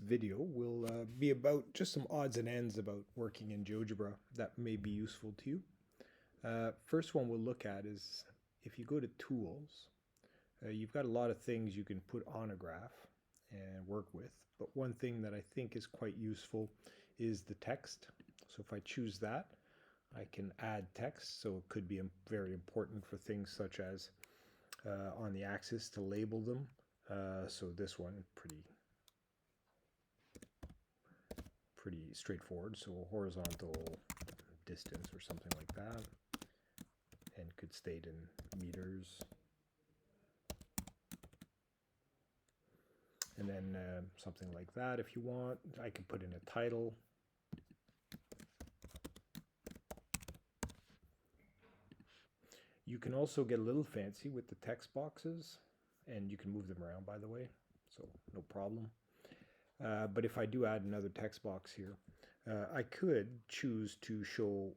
video will be about just some odds and ends about working in GeoGebra that may be useful to you. First one we'll look at is if you go to Tools, you've got a lot of things you can put on a graph and work with, but one thing that I think is quite useful is the text. So if I choose that, I can add text, so it could be very important for things such as on the axis to label them. So this one, pretty straightforward. So horizontal distance or something like that, and could state in meters. And then something like that if you want. I can put in a title. You can also get a little fancy with the text boxes, and you can move them around, by the way, so no problem. But if I do add another text box here, I could choose to show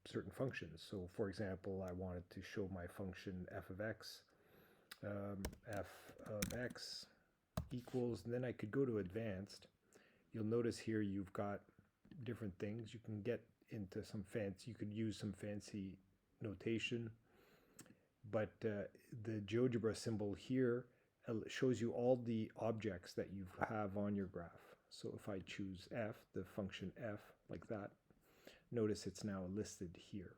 certain functions. So for example, I wanted to show my function f of x, f of x equals, and then I could go to advanced. You'll notice here you've got different things. You can get into some fancy, you could use some fancy notation, but the GeoGebra symbol here shows you all the objects that you have on your graph. So if I choose f, the function f, like that, notice it's now listed here.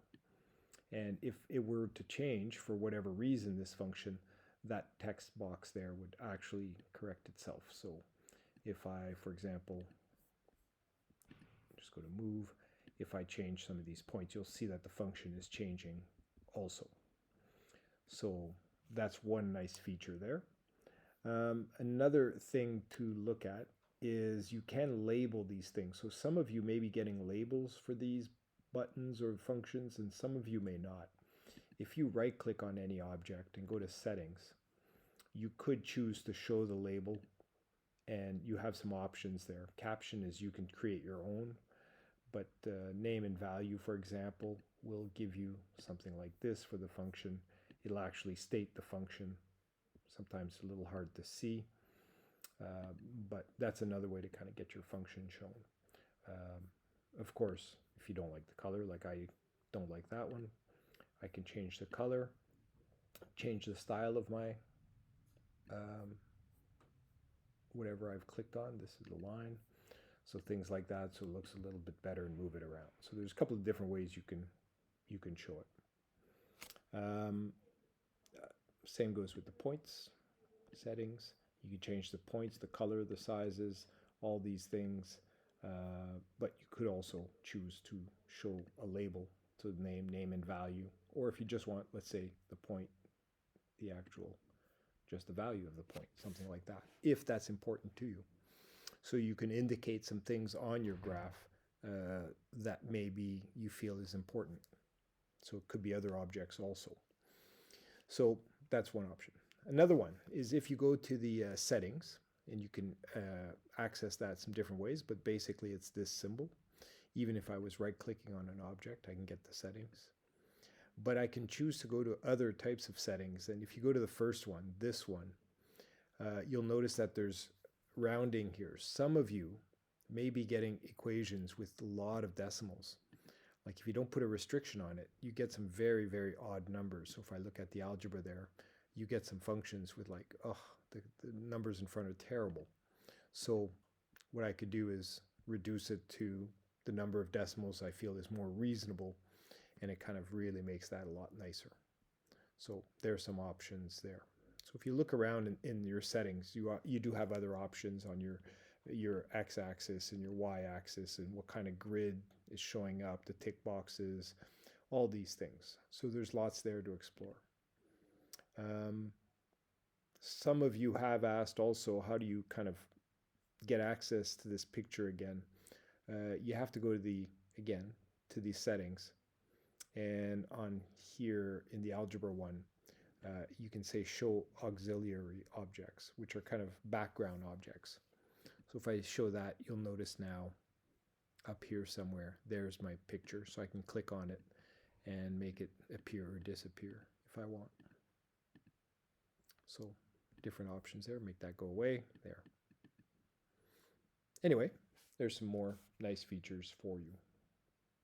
And if it were to change for whatever reason, this function, that text box there would actually correct itself. So if I, for example, just go to move, if I change some of these points, you'll see that the function is changing also. So that's one nice feature there. Another thing to look at is you can label these things. So some of you may be getting labels for these buttons or functions, and some of you may not. If you right-click on any object and go to Settings, you could choose to show the label, and you have some options there. Caption is you can create your own, but name and value, for example, will give you something like this for the function. It'll actually state the function. Sometimes a little hard to see, but that's another way to kind of get your function shown. Of course, if you don't like the color, like I don't like that one, I can change the color, change the style of my whatever I've clicked on. This is the line. So things like that, so it looks a little bit better, and move it around. So there's a couple of different ways you can show it. Same goes with the points settings. You can change the points, the color, the sizes, all these things. But you could also choose to show a label to name and value. Or if you just want, let's say, the point, the actual, just the value of the point, something like that, if that's important to you. So you can indicate some things on your graph that maybe you feel is important. So it could be other objects also. So that's one option. Another one is if you go to the settings, and you can access that some different ways, but basically it's this symbol. Even if I was right-clicking on an object, I can get the settings. But I can choose to go to other types of settings. And if you go to the first one, this one, you'll notice that there's rounding here. Some of you may be getting equations with a lot of decimals. Like if you don't put a restriction on it, you get some very, very odd numbers. So if I look at the algebra there, you get some functions with like, oh, the numbers in front are terrible. So what I could do is reduce it to the number of decimals I feel is more reasonable, and it kind of really makes that a lot nicer. So there are some options there. So if you look around in your settings, you do have other options on your x-axis and your y-axis, and what kind of grid is showing up, the tick boxes, all these things. So there's lots there to explore. Some of you have asked also, how do you kind of get access to this picture again? You have to go to the settings, and on here in the algebra one, you can say show auxiliary objects, which are kind of background objects. So if I show that, you'll notice now up here somewhere, there's my picture. So I can click on it and make it appear or disappear if I want. So different options there, make that go away there. Anyway, there's some more nice features for you.